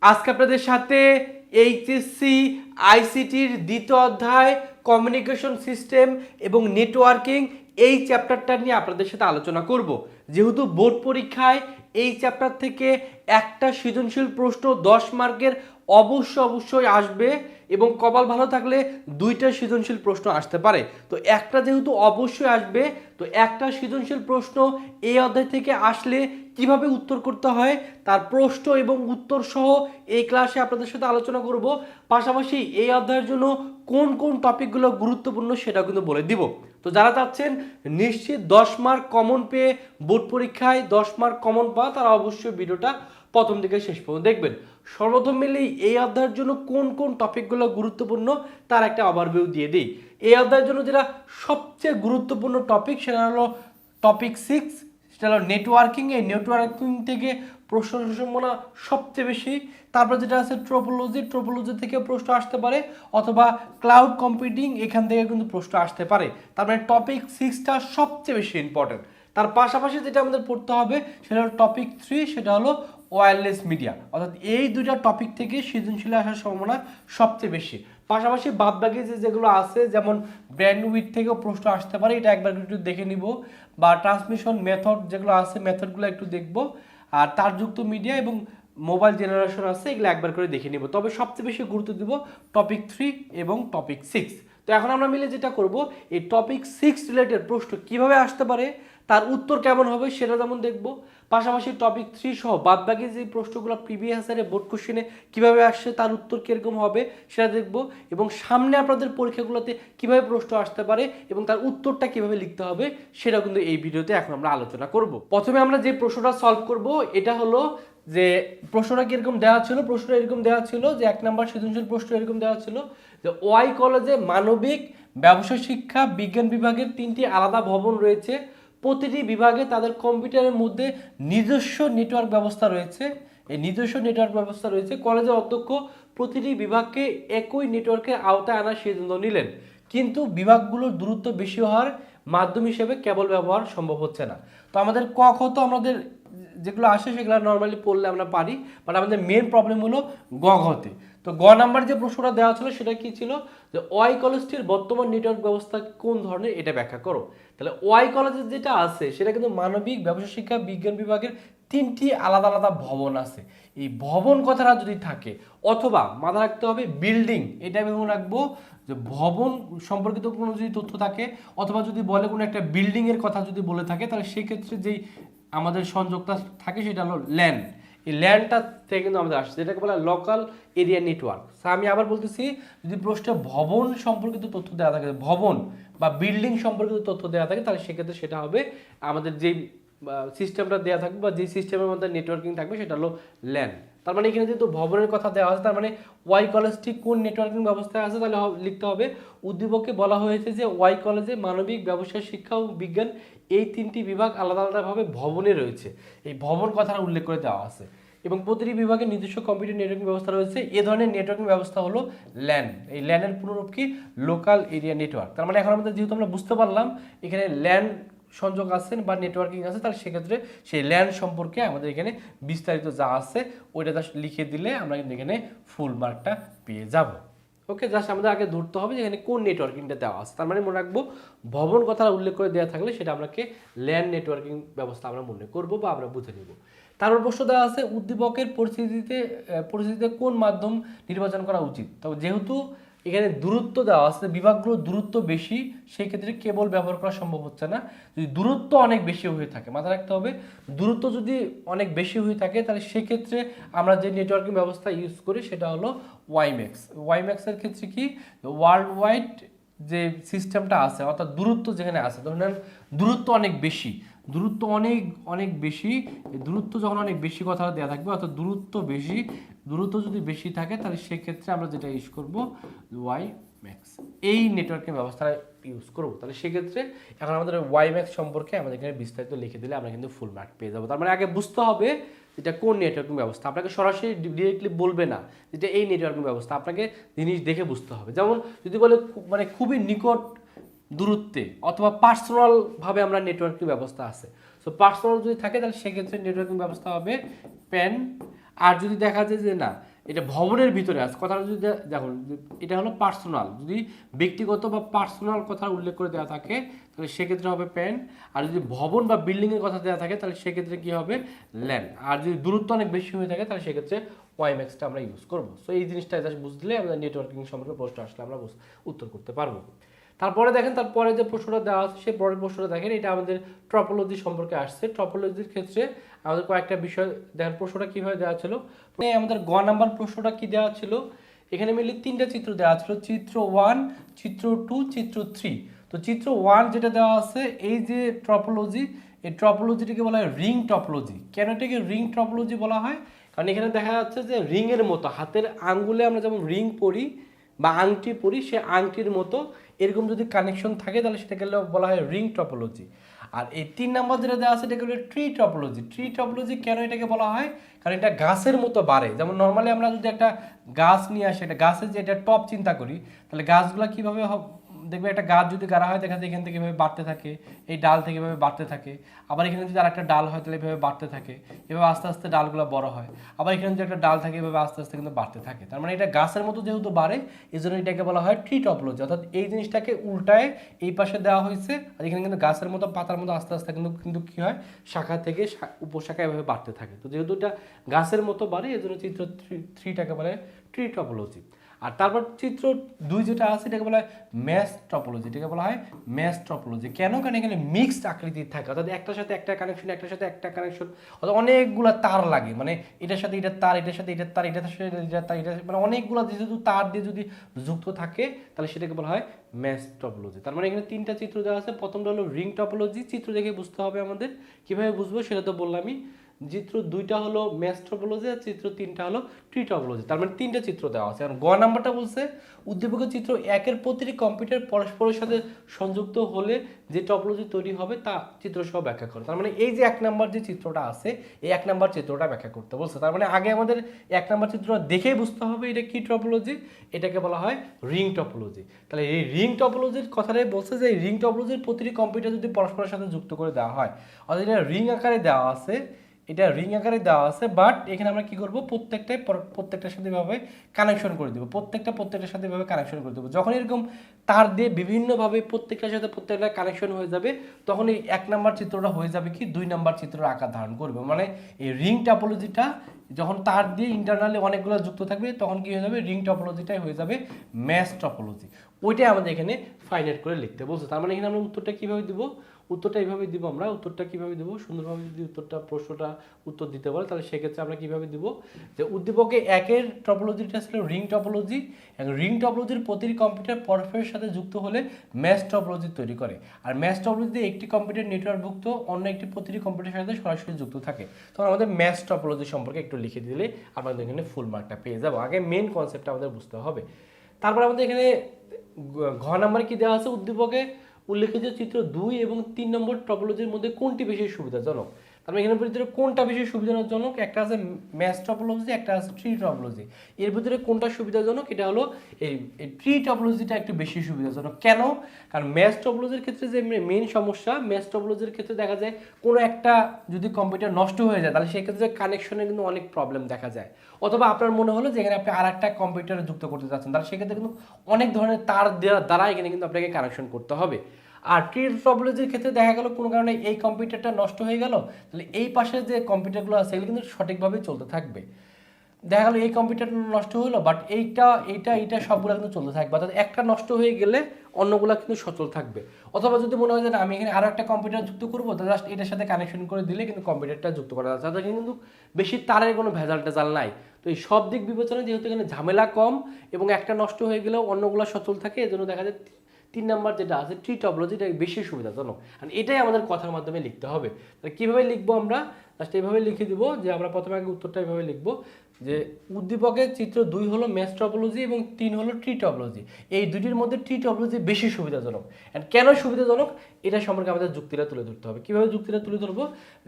আজকে আপনাদের সাথে এইচএসসি আইসিটির দ্বিতীয় অধ্যায় কমিউনিকেশন সিস্টেম এবং নেটওয়ার্কিং এই চ্যাপ্টারটা নিয়ে আপনাদের সাথে আলোচনা করব। যেহেতু বোর্ড পরীক্ষায় এই চ্যাপ্টার থেকে একটা সৃজনশীল প্রশ্ন 10 মার্কের অবশ্যই আসবে এবং কপাল ভালো থাকলে দুইটা সৃজনশীল প্রশ্ন আসতে পারে। তো একটা যেহেতু অবশ্যই আসবে, তো একটা সৃজনশীল প্রশ্ন এই অধ্যায় থেকে আসলে কিভাবে উত্তর করতে হয় তার প্রশ্ন এবং উত্তর সহ এই ক্লাসে আপনাদের সাথে আলোচনা করব। পাশাপাশি এই অধ্যায়ের জন্য কোন কোন টপিকগুলো গুরুত্বপূর্ণ সেটাও কিন্তু বলে দিব। তো যারা চাচ্ছেন নিশ্চিত 10 মার্ক কমন পেয়ে বোর্ড পরীক্ষায় 10 মার্ক কমন পাওয়া, তারা অবশ্যই ভিডিওটা প্রথম থেকে শেষ পর্যন্ত দেখবেন। সর্বপ্রথম মিলেই এই অধ্যায়ের জন্য কোন কোন টপিকগুলো গুরুত্বপূর্ণ তার একটা ওভারভিউ দিয়ে দিই। এই অধ্যায়ের জন্য যেটা সবচেয়ে গুরুত্বপূর্ণ টপিক সেটা হলো টপিক 6, সেটা হলো নেটওয়ার্কিং। এই নেটওয়ার্কিং থেকে প্রশ্ন সম্ভাবনা সবচেয়ে বেশি। তারপর যেটা আছে ট্রোপোলজি থেকে প্রশ্ন আসতে পারে, অথবা ক্লাউড কম্পিউটিং, এখান থেকে কিন্তু প্রশ্ন আসতে পারে। তার মানে টপিক 6টা সবচেয়ে বেশি ইম্পর্টেন্ট। তার পাশাপাশি যেটা আমাদের পড়তে হবে সেটা হলো টপিক 3, সেটা হলো ওয়্যারলেস মিডিয়া। অর্থাৎ এই দুইটা টপিক থেকে সৃজনশীল আসার সম্ভাবনা সবচেয়ে বেশি। পাশাপাশি বাদবাকি যেগুলো আছে, যেমন ব্যান্ডউইথ থেকেও প্রশ্ন আসতে পারে, এটা একবার একটু দেখে নিব। বা ট্রান্সমিশন মেথড যেগুলো আছে, মেথডগুলো একটু দেখব। আর তারযুক্ত মিডিয়া এবং মোবাইল জেনারেশন আছে, এগুলো একবার করে দেখে নিব। তবে সবচেয়ে বেশি গুরুত্ব দিব টপিক 3 এবং টপিক 6। তো এখন আমরা মিলে যেটা করব, এই টপিক 6 রিলেটেড প্রশ্ন কিভাবে আসতে পারে, তার উত্তর কেমন হবে সেটা যেমন দেখব। পাশাপাশি টপিক 3 সহ বাদবাকি যে প্রশ্নগুলো প্রিভিয়াস ইয়ারে বোর্ড কোশ্চেনে কিভাবে আসছে তার উত্তর কিরকম হবে সেটা দেখব। এবং সামনে আপনাদের পরীক্ষাগুলোতে কিভাবে প্রশ্ন আসতে পারে এবং তার উত্তরটা কিভাবে লিখতে হবে সেটা কিন্তু এই ভিডিওতে এখন আমরা আলোচনা করব। প্রথমে আমরা যে প্রশ্নটা সলভ করব এটা হলো যে প্রশ্নটা কিরকম দেওয়া ছিল। প্রশ্নটা এরকম দেওয়া ছিল যে 1 নম্বর সৃজনশীল প্রশ্ন এরকম দেওয়া ছিল যে ওয়াই কলেজে মানবিক, ব্যবসা শিক্ষা, বিজ্ঞান বিভাগের 3টি আলাদা ভবন রয়েছে। প্রতিটি বিভাগে তাদের কম্পিউটারের মধ্যে নিজস্ব নেটওয়ার্ক ব্যবস্থা রয়েছে। এই নিজস্ব নেটওয়ার্ক ব্যবস্থা রয়েছে। কলেজের অধ্যক্ষ প্রতিটি বিভাগকে একই নেটওয়ার্কের আওতায় আনার সিদ্ধান্ত নিলেন, কিন্তু বিভাগগুলোর দূরত্ব বেশি হওয়ার মাধ্যম হিসেবে কেবল ব্যবহার সম্ভব হচ্ছে না। তো আমাদের ক খ তো আমাদের যেগুলো আসে সেগুলো নর্মালি পড়লে আমরা পারি, বাট আমাদের মেন প্রবলেম হলো গ ঘতে। তো গ নাম্বার যে প্রশ্নটা দেওয়া ছিল সেটা কি ছিল, যে ওয়াই কলেজটির বর্তমান নেটওয়ার্ক ব্যবস্থা কোন ধরনের, এটা ব্যাখ্যা করো। তাহলে ওয়াই কলেজের যেটা আছে সেটা কিন্তু মানবিক, ব্যবসা শিক্ষা, বিজ্ঞান বিভাগের 3টি আলাদা আলাদা ভবন আছে। এই ভবন কথাটা যদি থাকে, অথবা মাথা রাখতে হবে বিল্ডিং, এটা আমি রাখবো যে ভবন সম্পর্কিত কোনো যদি তথ্য থাকে, অথবা যদি বলে কোনো একটা বিল্ডিং এর কথা যদি বলে থাকে, তাহলে সেক্ষেত্রে যেই আমাদের সংযোগটা থাকে সেটা হলো ল্যান। এই ল্যানটা থেকে কিন্তু আমাদের আসছে, যেটাকে বলা লোকাল এরিয়া নেটওয়ার্ক। আমি আবার বলতেছি, যদি প্রশ্নে ভবন সম্পর্কিত তথ্য দেওয়া থাকে, ভবন বা বিল্ডিং সম্পর্কিত তথ্য দেওয়া থাকে, তাহলে সেক্ষেত্রে সেটা হবে আমাদের যেই সিস্টেমটা দেওয়া থাকবে বা যে সিস্টেমের মধ্যে নেটওয়ার্কিং থাকবে সেটা হলো ল্যান। তার মানে এখানে যেহেতু ভবনের কথা দেওয়া আছে, তার মানে ওয়াই কলেজটি কোন নেটওয়ার্কিং ব্যবস্থায় আছে, তাহলে লিখতে হবে উদ্দীপকে বলা হয়েছে যে ওয়াই কলেজে মানবিক, ব্যবসায় শিক্ষা ও বিজ্ঞান এই 3টি বিভাগ আলাদা আলাদাভাবে ভবনে রয়েছে। এই ভবন কথাটা উল্লেখ করে দেওয়া আছে এবং প্রতিটি বিভাগে নিজস্ব কম্পিউটার নেটওয়ার্কিং ব্যবস্থা রয়েছে। এ ধরনের নেটওয়ার্কিং ব্যবস্থা হলো ল্যান। এই ল্যানের পুনরূপ কি, লোকাল এরিয়া নেটওয়ার্ক। তার মানে এখন আমাদের যেহেতু আমরা বুঝতে পারলাম এখানে ল্যান সংযোগ আছে বা নেটওয়ার্কিং আছে, তাহলে সেক্ষেত্রে সেই ল্যান সম্পর্কে আমাদের এখানে বিস্তারিত যা আছে ওইটা জাস্ট লিখে দিলে আমরা কিন্তু এখানে ফুল মার্কটা পেয়ে যাব। ওকে, জাস্ট আমাদের আগে ধরতে হবে যে এখানে কোন নেটওয়ার্কিংটা দেওয়া আছে। তার মানে মনে রাখবো ভবন কথা উল্লেখ করে দেওয়া থাকলে সেটা আমাকে ল্যান নেটওয়ার্কিং ব্যবস্থা আমরা মনে করব বা আমরা বুঝে নিব। তারপর প্রশ্ন দেওয়া আছে উদ্দীপকের পরিস্থিতিতে কোন মাধ্যম নির্বাচন করা উচিত। তবে যেহেতু এখানে দূরত্ব দেওয়া আছে, বিভাগগুলোর দূরত্ব বেশি, সেই ক্ষেত্রে কেবল ব্যবহার করা সম্ভব হচ্ছে না। যদি দূরত্ব অনেক বেশি হয়ে থাকে, মাথায় রাখতে হবে দূরত্ব যদি অনেক বেশি হয়ে থাকে, তাহলে সেক্ষেত্রে আমরা যে নেটওয়ার্কিং ব্যবস্থা ইউজ করি সেটা হলো ওয়াইম্যাক্স। ওয়াইম্যাক্সের ক্ষেত্রে কি, ওয়ার্ল্ড ওয়াইড যে সিস্টেমটা আছে, অর্থাৎ দূরত্ব যেখানে আছে, ধরেন দূরত্ব অনেক বেশি, দূরত্ব অনেক অনেক বেশি, দূরত্ব যখন অনেক বেশি কথা দেওয়া থাকবে, অর্থাৎ দূরত্ব যদি বেশি থাকে, তাহলে সেক্ষেত্রে আমরা যেটা ইউজ করব ওয়াই ম্যাক্স, এই নেটওয়ার্কিং ব্যবস্থা ইউজ করব। তাহলে সেক্ষেত্রে এখন আমাদের ওয়াই ম্যাক্স সম্পর্কে আমাদের এখানে বিস্তারিত লিখে দিলে আমরা কিন্তু ফুল মার্ক পেয়ে যাবো। তার মানে আগে বুঝতে হবে এটা কোন নেটওয়ার্কিং ব্যবস্থা। আপনাকে সরাসরি ডিরেক্টলি বলবে না যেটা এই নেটওয়ার্কিং ব্যবস্থা, আপনাকে জিনিস দেখে বুঝতে হবে। যেমন যদি বলে মানে খুবই নিকট দূরত্বে, অথবা পার্সোনাল ভাবে আমরা নেটওয়ার্কিং ব্যবস্থা আছে। সো পার্সোনাল যদি থাকে তাহলে সেক্ষেত্রে নেটওয়ার্কিং ব্যবস্থা হবে প্যান আর যদি দেখা যায় যে না এটা ভবনের ভিতরে আছে, কথাটা যদি দেখুন এটা হলো পার্সোনাল, যদি ব্যক্তিগত বা পার্সোনাল কথা উল্লেখ করে দেওয়া থাকে তাহলে সেক্ষেত্রে হবে প্যান। আর যদি ভবন বা বিল্ডিংয়ের কথা দেওয়া থাকে তাহলে সেক্ষেত্রে কী হবে ল্যান্ড। আর যদি দূরত্ব অনেক বেশি হয়ে থাকে তাহলে সেক্ষেত্রে ওয়াইম্যাক্সটা আমরা ইউজ করবো। সো এই জিনিসটা জাস্ট বুঝলে আমরা নেটওয়ার্কিং সম্পর্কে প্রশ্ন আসলে আমরা উত্তর করতে পারবো। তারপরে দেখেন তারপরে যে প্রশ্নটা দেওয়া আছে সেই পরের প্রশ্নটা দেখেন, এটা আমাদের ট্রপোলজি সম্পর্কে আসছে। ট্রপোলজির ক্ষেত্রে আমাদের কয়েকটা বিষয় দেখেন প্রশ্নটা কীভাবে দেওয়া ছিল। আমাদের গ নাম্বার প্রশ্নটা কি দেওয়া ছিল, এখানে মেনলি 3টা চিত্র দেওয়া ছিল, চিত্র 1, চিত্র 2, চিত্র 3। তো চিত্র 1 যেটা দেওয়া আছে এই যে ট্রপোলজি, এই ট্রপোলজিটাকে বলা হয় রিং টপোলজি। কেন এটাকে রিং টপোলজি বলা হয়, কারণ এখানে দেখা যাচ্ছে যে রিংয়ের মতো হাতের আঙ্গুলে আমরা যেমন রিং পরি বা আংটি পরি, সে আংটির মতো এরকম যদি কানেকশন থাকে তাহলে সেটাকে বলা হয় রিং টপোলজি। আর এই 3 নাম্বার যেটা দেওয়া আছে এটাকে বলে ট্রি টপোলজি। ট্রি টপোলজি কেন এটাকে বলা হয়, কারণ এটা গাছের মতো বাড়ে। যেমন নর্মালি আমরা যদি একটা গাছ নিয়ে আসি, একটা গাছের যে এটা টপ চিন্তা করি, তাহলে গাছগুলো কীভাবে দেখবে একটা গাছ যদি গাড়া হয় দেখা যায় এখান থেকে এভাবে বাড়তে থাকে, এই ডাল থেকে এভাবে বাড়তে থাকে। আবার এখানে যদি আরেকটা ডাল হয় তাহলে এভাবে বাড়তে থাকে, এভাবে আস্তে আস্তে ডালগুলো বড় হয়। আবার এখানে যদি একটা ডাল থাকে এভাবে আস্তে আস্তে কিন্তু বাড়তে থাকে। তার মানে এটা গাছের মতো যেহেতু বাড়ে এই জন্য এটাকে বলা হয় ট্রি টপোলজি। অর্থাৎ এই জিনিসটাকে উল্টায় এই পাশে দেওয়া হয়েছে, আর এখানে কিন্তু গাছের মতো পাতার মতো আস্তে আস্তে কিন্তু কী হয় শাখা থেকে উপশাখা এভাবে বাড়তে থাকে। তো যেহেতু এটা গাছের মতো বাড়ে এই জন্য চিত্র 3টাকে বলে ট্রি টপোলজি। আর তারপর চিত্র 2 যেটা আছে এটাকে বলা হয় ম্যাশ টপোলজি। এটাকে বলা হয় ম্যাশ টপোলজি কেন, কারণ এখানে মিক্সড আকৃতির থাকে, অর্থাৎ একটার সাথে একটা কানেকশন, একটার সাথে একটা কানেকশন, অর্থাৎ অনেকগুলো তার লাগে, মানে এটার সাথে এটার তার, এটার সাথে এটার তার, এটার সাথে এটার তার, এটা মানে অনেকগুলো যেহেতু তার দিয়ে যদি যুক্ত থাকে তাহলে সেটাকে বলা হয় ম্যাশ টপোলজি। তার মানে এখানে 3টা চিত্র দেওয়া আছে। প্রথমটা হলো রিং টপোলজি, চিত্র দেখে বুঝতে হবে আমাদের, কিভাবে বুঝবো সেটা তো বললামই। চিত্র 2টা হলো ম্যাশ টপোলজি আর চিত্র 3টা হলো ট্রি টপোলজি। তার মানে 3টা চিত্র দেওয়া আছে। আর গ নাম্বারটা বলছে উদ্দীপকের চিত্র 1-এর প্রতিটি কম্পিউটার পরস্পরের সাথে সংযুক্ত হলে যে টপোলজি তৈরি হবে তা চিত্র সহ ব্যাখ্যা করে। তার মানে এই যে 1 নাম্বার যে চিত্রটা আছে এই 1 নাম্বার চিত্রটা ব্যাখ্যা করতে বলছে। তার মানে আগে আমাদের 1 নাম্বার চিত্রটা দেখেই বুঝতে হবে এটা কি টপোলজি, এটাকে বলা হয় রিং টপোলজি। তাহলে এই রিং টপোলজির কথাটাই বলছে যে এই রিং টপোলজির প্রতিটি কম্পিউটার যদি পরস্পরের সাথে যুক্ত করে দেওয়া হয়, অর্থাৎ এটা রিং আকারে দেওয়া আছে, এটা রিং আকারে দেওয়া আছে, বাট এখানে আমরা কি করব প্রত্যেকটার সাথে এভাবে কানেকশন করে দেবো, প্রত্যেকটার সাথে এভাবে কানেকশন করে দেবো। যখন এরকম তার দিয়ে বিভিন্নভাবে প্রত্যেকটার সাথে প্রত্যেকটা কানেকশন হয়ে যাবে তখন এই 1 নাম্বার চিত্রটা হয়ে যাবে কি 2 নাম্বার চিত্রের আকার ধারণ করবে। মানে এই রিং টপোলজিটা যখন তার দিয়ে ইন্টারনালি অনেকগুলো যুক্ত থাকবে তখন কি হয়ে যাবে রিং টপোলজিটাই হয়ে যাবে ম্যাশ টপোলজি। ওইটাই আমাদের এখানে ফাইনাইট করে লিখতে বলছে। তার মানে এখানে আমরা উত্তরটা কীভাবে দিব, উত্তরটা এইভাবে দিব। আমরা উত্তরটা কীভাবে দেবো, সুন্দরভাবে যদি প্রশ্নটা উত্তর দিতে পারে তাহলে সেক্ষেত্রে আমরা কীভাবে দিব যে উদ্দীপকে 1-এর টপোলজিটা ছিল রিং টপোলজি, এবং রিং টপোলজির প্রতিটি কম্পিউটার পরস্পরের সাথে যুক্ত হলে ম্যাশ টপোলজি তৈরি করে। আর ম্যাশ টপোলজিতে একটি কম্পিউটার নেটওয়ার্কভুক্ত অন্য একটি প্রতিটি কম্পিউটারের সাথে সরাসরি যুক্ত থাকে। তখন আমাদের ম্যাশ টপোলজি সম্পর্কে একটু লিখে দিলে আমাদের এখানে ফুল মার্কটা পেয়ে যাবো। আগে মেন কনসেপ্টটা আমাদের বুঝতে হবে। তারপর আমাদের এখানে ঘ নাম্বারে কি দেওয়া আছে, উদ্দীপকে উল্লেখিত চিত্র 2 এবং 3 নম্বর টপোলজির মধ্যে কোনটি বেশি সুবিধাজনক। তারপরে এখানে ভিতরে কোনটা বেশি সুবিধাজনক, একটা আছে ম্যাশ টপোলজি, একটা আছে ট্রি টপোলজি। এর ভিতরে কোনটা সুবিধাজনক, এটা হলো এই ট্রি টপোলজিটা একটু বেশি সুবিধাজনক। কেন, কারণ ম্যাশ টপোলজির ক্ষেত্রে যে মেইন সমস্যা, ম্যাশ টপোলজির ক্ষেত্রে দেখা যায় কোনো একটা যদি কম্পিউটার নষ্ট হয়ে যায় তাহলে সেক্ষেত্রে কানেকশনে কিন্তু অনেক প্রবলেম দেখা যায়। অথবা আপনার মনে হলো যে এখানে আপনি আর একটা কম্পিউটার যুক্ত করতে চাচ্ছেন তাহলে সেক্ষেত্রে কিন্তু অনেক ধরনের তার দ্বারা এখানে কিন্তু আপনাকে কানেকশন করতে হবে। আর ট্রি টপোলজির ক্ষেত্রে দেখা গেল কোনো কারণে এই কম্পিউটারটা নষ্ট হয়ে গেল তাহলে এই পাশে যে কম্পিউটারগুলো আছে সেগুলো কিন্তু সঠিকভাবে চলতে থাকবে। দেখা গেলো এই কম্পিউটারটা নষ্ট হলো বাট এইটা সবগুলো কিন্তু চলতে থাকবে, অর্থাৎ একটা নষ্ট হয়ে গেলে অন্যগুলো কিন্তু সচল থাকবে। অথবা যদি মনে হয় যে আমি এখানে আরও একটা কম্পিউটার যুক্ত করবো তো জাস্ট এটার সাথে কানেকশন করে দিলে কিন্তু কম্পিউটারটা যুক্ত করা যাচ্ছে, তাদের কিন্তু বেশি তারের কোনো ভেজাল টেজাল নাই। তো এই সব দিক বিবেচনায় যেহেতু এখানে ঝামেলা কম এবং একটা নষ্ট হয়ে গেলেও অন্যগুলো সচল থাকে এজন্য দেখা যায় 3 নাম্বার যেটা আছে ট্রি টপোলজি এটা বেশি সুবিধাজনক। আর এটাই আমাদের কথার মাধ্যমে লিখতে হবে। তাহলে কীভাবে লিখবো আমরা, জাস্ট এইভাবে লিখে দিব যে আমরা প্রথমে আগে উত্তরটা এইভাবে লিখবো যে উদ্দীপকের চিত্র 2 হলো ম্যাশ টপোলজি এবং 3 হলো ট্রি টপোলজি। এই দুটির মধ্যে ট্রি টপোলজি বেশি সুবিধাজনক। অ্যান্ড কেন সুবিধাজনক এটা সম্পর্কে আমাদের যুক্তিটা তুলে ধরতে হবে। কীভাবে যুক্তিটা তুলে ধরবো,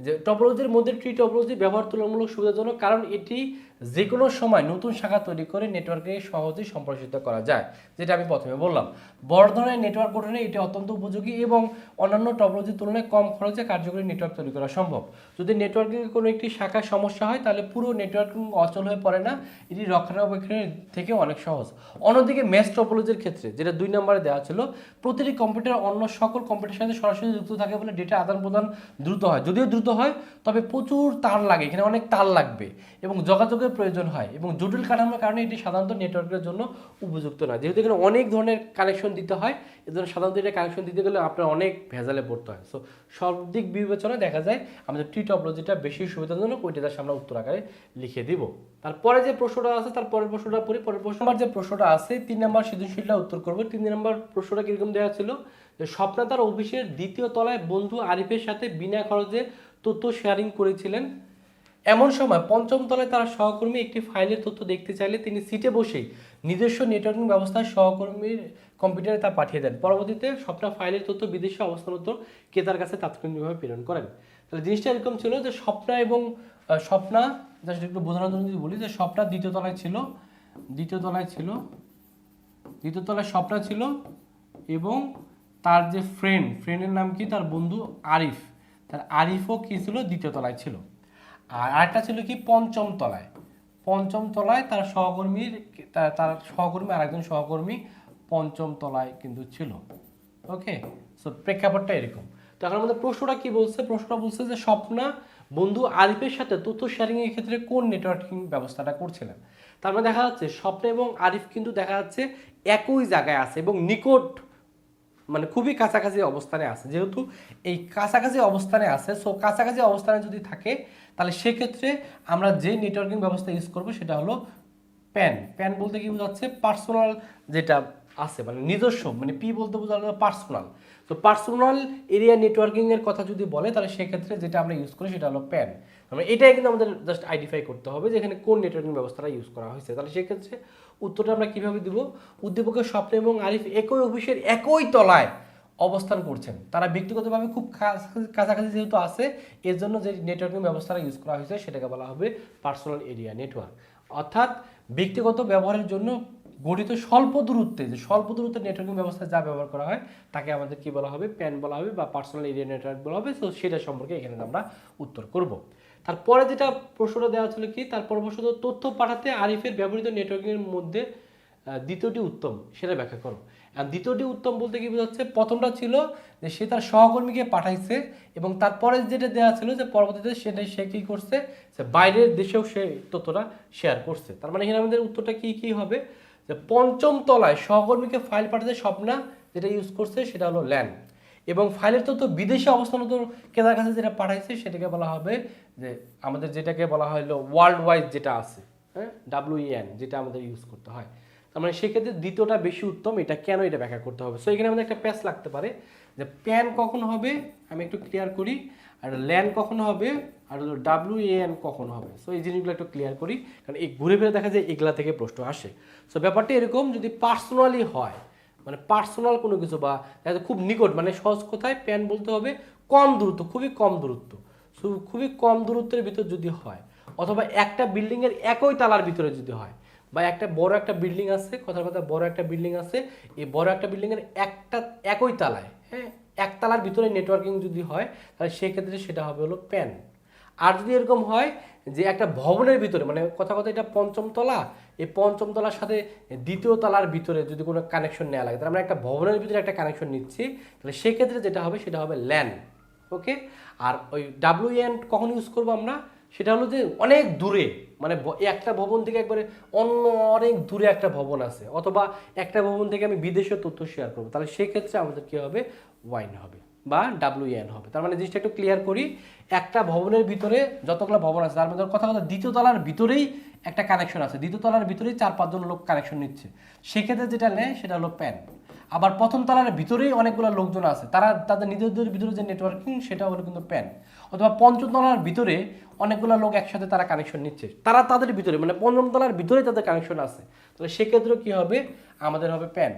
যে টপোলজির মধ্যে ট্রি টপোলজি ব্যবহার তুলনামূলক সুবিধাজনক কারণ এটি যে কোনো সময় নতুন শাখা তৈরি করে নেটওয়ার্কে সহজেই সম্প্রসারিত করা যায়, যেটা আমি প্রথমে বললাম। বড় ধরনের নেটওয়ার্ক গঠনে এটি অত্যন্ত উপযোগী এবং অন্যান্য টপোলজির তুলনায় কম খরচে কার্যকরী নেটওয়ার্ক তৈরি করা সম্ভব। যদি নেটওয়ার্কিং কোনো একটি শাখায় সমস্যা হয় তাহলে পুরো নেটওয়ার্কিং অচল হয়ে পড়ে না, এটি রক্ষণাবেক্ষণের থেকে অনেক সহজ। অন্যদিকে মেশ টপোলজির ক্ষেত্রে, যেটা 2 নম্বরে দেওয়া ছিল, প্রতিটি কম্পিউটার অন্য সকল কম্পিউটারের সাথে সরাসরি যুক্ত থাকে বলে ডেটা আদান প্রদান দ্রুত হয়। যদিও দ্রুত হয়, তবে প্রচুর তার লাগে, এখানে অনেক তার লাগবে এবং যোগাযোগের প্রয়োজন হয়, এবং জটিল কাঠামোর কারণে এটি সাধারণত নেটওয়ার্কের জন্য উপযুক্ত না। যেহেতু এখানে অনেক ধরনের কানেকশন দিতে হয়, এজন্য সাধারণত এটা কানেকশন দিতে গেলে আপনার অনেক ভেজালে পড়তে হয়। সো সব দিক বিবেচনায় দেখা যায় আমাদের টি টপোলজিটা বেশি সুবিধাজনক, ওইটা আমরা উত্তর আকারে লিখে দিব। তারপরে যে প্রশ্নটা আছে, তার পরের প্রশ্নটা পড়ি। পরের প্রশ্ন যে প্রশ্নটা আছে 3 নম্বর সৃজনশীলটা উত্তর করব। 3 নম্বর প্রশ্নটা কিরকম দেওয়া ছিল, যে স্বপ্নাতার অফিসের 2য় তলায় বন্ধু আরিফের সাথে বিনা খরচে তথ্য শেয়ারিং করেছিলেন। এমন সময় 5ম তলায় তার সহকর্মী একটি ফাইলের তথ্য দেখতে চাইলে তিনি সিটে বসেই নিজস্ব নেটওয়ার্কিং ব্যবস্থায় সহকর্মীর কম্পিউটারে তা পাঠিয়ে দেন। পরবর্তীতে স্বপ্না ফাইলের তথ্য বিদেশে অবস্থানরত ক্রেতার কাছে তাৎক্ষণিকভাবে প্রেরণ করেন। তাহলে জিনিসটা এরকম ছিল যে স্বপ্না এবং স্বপ্না, জাস্ট একটু বোঝানোর জন্য যদি বলি, যে স্বপ্না দ্বিতীয় তলায় ছিল, দ্বিতীয় তলায় স্বপ্না ছিল এবং তার যে ফ্রেন্ডের নাম কি, তার বন্ধু আরিফ, তার আরিফও কি ছিল, দ্বিতীয় তলায় ছিল। আর আরেকটা ছিল কি, পঞ্চম তলায় তার সহকর্মী আরেকজন সহকর্মী 5ম তলায় কিন্তু ছিল। ওকে, সো প্রেক্ষাপটটা এরকম। তো এখন আমাদের প্রশ্নটা কি বলছে, প্রশ্নটা বলছে যে স্বপ্না বন্ধু আরিফের সাথে তথ্য শেয়ারিং এর ক্ষেত্রে কোন নেটওয়ার্কিং ব্যবস্থাটা করছিলেন। তার মানে দেখা যাচ্ছে স্বপ্না এবং আরিফ কিন্তু দেখা যাচ্ছে একই জায়গায় আছে এবং নিকট, মানে খুবই কাছাকাছি অবস্থানে আছে। যেহেতু এই কাছাকাছি অবস্থানে আছে, সো কাছাকাছি অবস্থানে যদি থাকে তাহলে সেক্ষেত্রে আমরা যে নেটওয়ার্কিং ব্যবস্থা ইউজ করব সেটা হলো প্যান বলতে কি বোঝাচ্ছে, পার্সোনাল যেটা আছে, মানে নিজস্ব, মানে পি বলতে বোঝালো পার্সোনাল। তো পার্সোনাল এরিয়া নেটওয়ার্কিং এর কথা যদি বলে তাহলে সেক্ষেত্রে যেটা আমরা ইউজ করি সেটা হলো প্যান। মানে এটাই কিন্তু আমাদের জাস্ট আইডেন্টিফাই করতে হবে যে এখানে কোন নেটওয়ার্কিং ব্যবস্থাটা ইউজ করা হয়েছে। তাহলে সেক্ষেত্রে উত্তরটা আমরা কিভাবে দিব, উদ্দীপকের স্বপ্ন এবং আরিফ একই অফিসের একই তলায় অবস্থান করছেন, তারা ব্যক্তিগতভাবে খুব কাছাকাছি যেহেতু আছে, এর জন্য যে নেটওয়ার্কিং ব্যবস্থাটা ইউজ করা হয়েছে সেটাকে বলা হবে পার্সোনাল এরিয়া নেটওয়ার্ক। অর্থাৎ ব্যক্তিগত ব্যবহারের জন্য গঠিত স্বল্প দূরত্বের নেটওয়ার্কিং ব্যবস্থা যা ব্যবহার করা হয় তাকে আমাদের কি বলা হবে, প্যান বলা হবে বা পার্সোনাল এরিয়া নেটওয়ার্ক বলা হবে। তো সেটা সম্পর্কে এখানে আমরা উত্তর করব। তারপরে যেটা প্রশ্নটা দেওয়া ছিল কি, তারপর প্রশ্ন তথ্য পাঠাতে আরিফের ব্যবহৃত নেটওয়ার্কিংয়ের মধ্যে দ্বিতীয়টি উত্তম, সেটা ব্যাখ্যা করো। আর দ্বিতীয়টি উত্তম বলতে কি বোঝাচ্ছে, প্রথমটা ছিল যে সে তার সহকর্মীকে পাঠাইছে এবং তারপরে যেটা দেওয়া ছিল যে পরবর্তীতে সেটা সে কী করছে, সে বাইরের দেশেও সে তথ্যটা শেয়ার করছে। তার মানে এখানে আমাদের উত্তরটা কি হবে, যে 5ম তলায় সহকর্মীকে ফাইল পাঠাতে স্বপ্না যেটা ইউজ করছে সেটা হলো ল্যান, এবং ফাইলের তথ্য বিদেশে অবস্থানরত ক্রেতার কাছে যেটা পাঠাইছে সেটাকে বলা হবে যে আমাদের যেটাকে বলা হলো ওয়ার্ল্ড ওয়াইড যেটা আছে, হ্যাঁ, WEN, যেটা আমাদের ইউজ করতে হয়। তার মানে সেক্ষেত্রে দ্বিতীয়টা বেশি উত্তম, এটা কেন, এটা ব্যাখ্যা করতে হবে। সো এখানে আমাদের একটা প্যাচ লাগতে পারে যে প্যান কখন হবে, আমি একটু ক্লিয়ার করি, আর ল্যান কখন হবে, আর হলো WEN কখন হবে। সো এই জিনিসগুলো একটু ক্লিয়ার করি, কারণ এই ঘুরে ফিরে দেখা যায় এগুলা থেকে প্রশ্ন আসে। সো ব্যাপারটা এরকম, যদি পার্সোনালি হয়, মানে পার্সোনাল কোনো কিছু বা খুব নিকট, মানে সহজ কথায় প্যান বলতে হবে কম দূরত্ব, খুবই কম দূরত্ব। সো খুবই কম দূরত্বের ভিতর যদি হয়, অথবা একটা বিল্ডিংয়ের একই তালার ভিতরে যদি হয়, বা বড় একটা বিল্ডিং আছে, কথার কথা বড় একটা বিল্ডিং আছে, এই বড় একটা বিল্ডিংয়ের একই তালায়, হ্যাঁ, একতলার ভিতরে নেটওয়ার্কিং যদি হয় তাহলে সেক্ষেত্রে সেটা হবে হলো প্যান। আর যদি এরকম হয় যে একটা ভবনের ভিতরে, মানে কথা এটা 5ম তলা, এই 5ম তলার সাথে 2য় তলার ভিতরে যদি কোনো কানেকশন নেওয়া লাগে, তাহলে আমরা একটা ভবনের ভিতরে একটা কানেকশন নিচ্ছি, তাহলে সেক্ষেত্রে যেটা হবে সেটা হবে ল্যান। ওকে, আর ওই WEN কখন ইউজ করবো আমরা, সেটা হলো যে অনেক দূরে, মানে একটা ভবন থেকে একবারে অন্য অনেক দূরে একটা ভবন আছে, অথবা একটা ভবন থেকে আমি বিদেশে তথ্য শেয়ার করবো, তাহলে সেক্ষেত্রে আমাদের কি হবে, ওয়াইন হবে বা WEN হবে। তার মানে জিনিসটা একটু ক্লিয়ার করি, একটা ভবনের ভিতরে যতগুলো ভবন আছে তার মধ্যে কথা 2য় তলার ভিতরেই একটা কানেকশন আছে, 2য় তলার ভিতরেই 4-5 জন লোক কানেকশন নিচ্ছে, সেক্ষেত্রে যেটা নেয় সেটা হলো প্যান। আবার 1ম তলার ভিতরেই অনেকগুলো লোকজন আছে, তারা তাদের নিজেদের ভিতরে যে নেটওয়ার্কিং সেটা হলো কিন্তু প্যান। অথবা 5ম তলার ভিতরে অনেকগুলো লোক একসাথে তারা কানেকশন নিচ্ছে, তারা তাদের ভিতরে, মানে 5ম তলার ভিতরে তাদের কানেকশন আছে, তাহলে সেক্ষেত্রেও কি হবে, আমাদের হবে প্যান।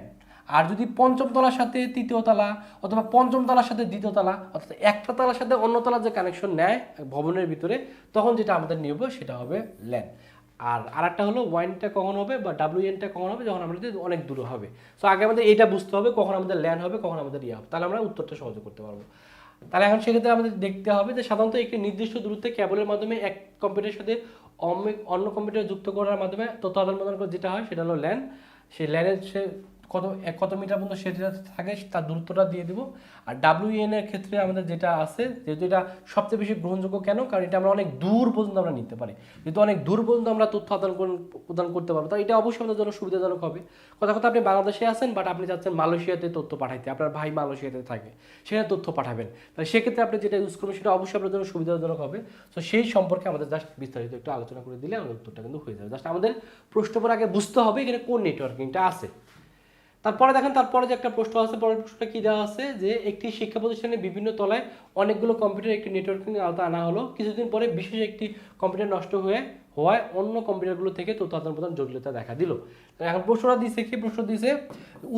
আর যদি 5ম তলার সাথে 3য় তলা, অথবা 5ম তলার সাথে 2য় তলা, অর্থাৎ একটা তলার সাথে অন্য তলার যে কানেকশন নেয় ভবনের ভিতরে, তখন যেটা আমাদের নিব সেটা হবে ল্যান। আর আরেকটা হলো ওয়াইনটা কখন হবে বা ডাব্লিউএনটা কখন হবে, যখন আমাদের অনেক দূরে হবে। সো আগে আমাদের এটা বুঝতে হবে কখন আমাদের ল্যান্ড হবে, কখন আমাদের ইয়ে হবে, তাহলে আমরা উত্তরটা সহজে করতে পারবো। তাহলে এখন সেক্ষেত্রে আমাদের দেখতে হবে যে সাধারণত একটি নির্দিষ্ট দূরত্বে কেবলের মাধ্যমে এক কম্পিউটারের সাথে অন্য কম্পিউটার যুক্ত করার মাধ্যমে তথ্য আদান প্রদান করে যেটা হয় সেটা হলো ল্যান। সেই ল্যানের সে কত মিটার পর্যন্ত সেটা থাকে তার দূরত্বটা দিয়ে দিব। আর ডাব্লিউএন এর ক্ষেত্রে আমাদের যেটা আছে, যেহেতু এটা সবচেয়ে বেশি গ্রহণযোগ্য কেন, কারণ এটা আমরা অনেক দূর পর্যন্ত আমরা নিতে পারি, যেহেতু অনেক দূর পর্যন্ত আমরা তথ্য আদান প্রদান করতে পারবো, তাই এটা অবশ্যই আমাদের জন্য সুবিধাজনক হবে। কথা আপনি বাংলাদেশে আছেন বাট আপনি চাচ্ছেন মালয়েশিয়াতে তথ্য পাঠাইতে, আপনার ভাই মালয়েশিয়াতে থাকে, সেখানে তথ্য পাঠাবেন, তাহলে সেক্ষেত্রে আপনি যেটা ইউজ করবেন সেটা অবশ্যই আপনার জন্য সুবিধাজনক হবে। তো সেই সম্পর্কে আমাদের জাস্ট বিস্তারিত একটু আলোচনা করে দিলে আমাদের উত্তরটা কিন্তু হয়ে যাবে। জাস্ট আমাদের প্রশ্নপর আগে বুঝতে হবে এখানে কোন নেটওয়ার্কিংটা আছে। তারপরে দেখেন, তারপরে যে একটা প্রশ্ন আছে, পরের প্রশ্নটা কি দেওয়া আছে যে একটি শিক্ষা প্রতিষ্ঠানের বিভিন্ন তলায় অনেকগুলো কম্পিউটার একটি নেটওয়ার্কিং আওতা আনা হলো, কিছুদিন পরে বিশেষ একটি কম্পিউটার নষ্ট হওয়ায় অন্য কম্পিউটারগুলো থেকে তথ্য আদান প্রদান জটিলতা দেখা দিল। এখন প্রশ্নটা দিছে কি, প্রশ্ন দিছে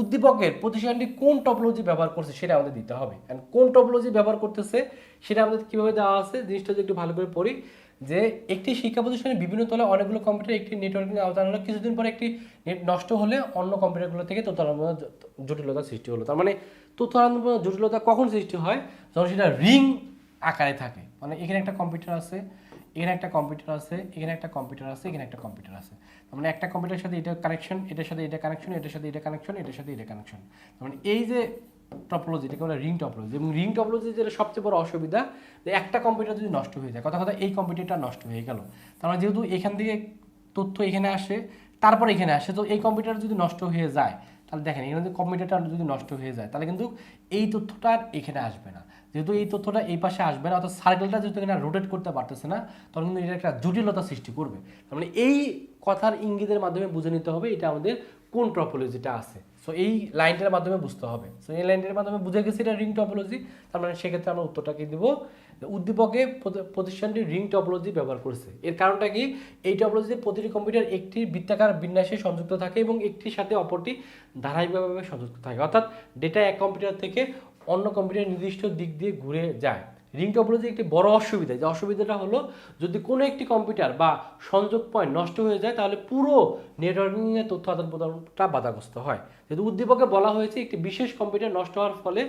উদ্দীপকের প্রতিষ্ঠানটি কোন টপোলজি ব্যবহার করছে সেটা আমাদের দিতে হবে। এন্ড কোন টপোলজি ব্যবহার করতেছে সেটা আমাদের কিভাবে দেওয়া আছে জিনিসটা যদি একটু ভালো করে পড়ি, যে একটি শিক্ষা প্রতিষ্ঠানের বিভিন্ন তলায় অনেকগুলো কম্পিউটার একটি নেটওয়ার্কিং আওতায় আনা, কিছুদিন পরে একটি নেট নষ্ট হলে অন্য কম্পিউটারগুলো থেকে তথ্য আদান প্রদান জটিলতা সৃষ্টি হলো। তার মানে তথ্য আদান প্রদান জটিলতা কখন সৃষ্টি হয়, যখন সেটা রিং আকারে থাকে। মানে এখানে একটা কম্পিউটার আছে, এখানে একটা কম্পিউটার আছে, এখানে একটা কম্পিউটার আছে, এখানে একটা কম্পিউটার আছে, তার মানে একটা কম্পিউটারের সাথে এটা কানেকশন, এটার সাথে এটা কানেকশন, এটার সাথে এটা কানেকশন, এটার সাথে এটা কানেকশন। তার মানে এই যে টপোলজি, এটাকে বলে রিং টপোলজি। এবং রিং টপোলজি যেটা সবচেয়ে বড় অসুবিধা, যে একটা কম্পিউটার যদি নষ্ট হয়ে যায়, কথা এই কম্পিউটারটা নষ্ট হয়ে গেল, তার মানে যেহেতু এখান থেকে তথ্য এখানে আসে তারপর এখানে আসে, তো এই কম্পিউটার যদি নষ্ট হয়ে যায় তাহলে দেখেন এখানে যদি কম্পিউটারটা যদি নষ্ট হয়ে যায় তাহলে কিন্তু এই তথ্যটা আর এখানে আসবে না, যেহেতু এই তথ্যটা এই পাশে আসবে না, অর্থাৎ সার্কেলটা যেহেতু এখানে রোটেট করতে পারতেছে না, তখন কিন্তু এটা একটা জটিলতা সৃষ্টি করবে। তার মানে এই কথার ইঙ্গিতের মাধ্যমে বুঝে নিতে হবে এটা আমাদের কোন টপোলজিটা আছে। সো এই লাইনটার মাধ্যমে বুঝতে হবে। সো এই লাইনটার মাধ্যমে বুঝে গেছি এটা রিং টপোলজি, তার মানে সেক্ষেত্রে আমরা উত্তরটা কি দেবো, উদ্দীপকে প্রতিষ্ঠানটি রিং টপোলজি ব্যবহার করেছে। এর কারণটা কি, এই টপোলজিতে প্রতিটি কম্পিউটার একটি বৃত্তাকার বিন্যাসে সংযুক্ত থাকে এবং একটির সাথে অপরটি ধারাবাহিকভাবে সংযুক্ত থাকে, অর্থাৎ ডেটা এক কম্পিউটার থেকে অন্য কম্পিউটার নির্দিষ্ট দিক দিয়ে ঘুরে যায়। রিং টপোলজি একটি বড় অসুবিধা, যে অসুবিধাটা হলো যদি কোনো একটি কম্পিউটার বা সংযোগ পয়েন্ট নষ্ট হয়ে যায় তাহলে পুরো নেটওয়ার্কিংয়ের তথ্য আদান প্রদানটা বাধাগ্রস্ত হয়। যেহেতু উদ্দীপকে বলা হয়েছে একটি বিশেষ কম্পিউটার নষ্ট হওয়ার ফলে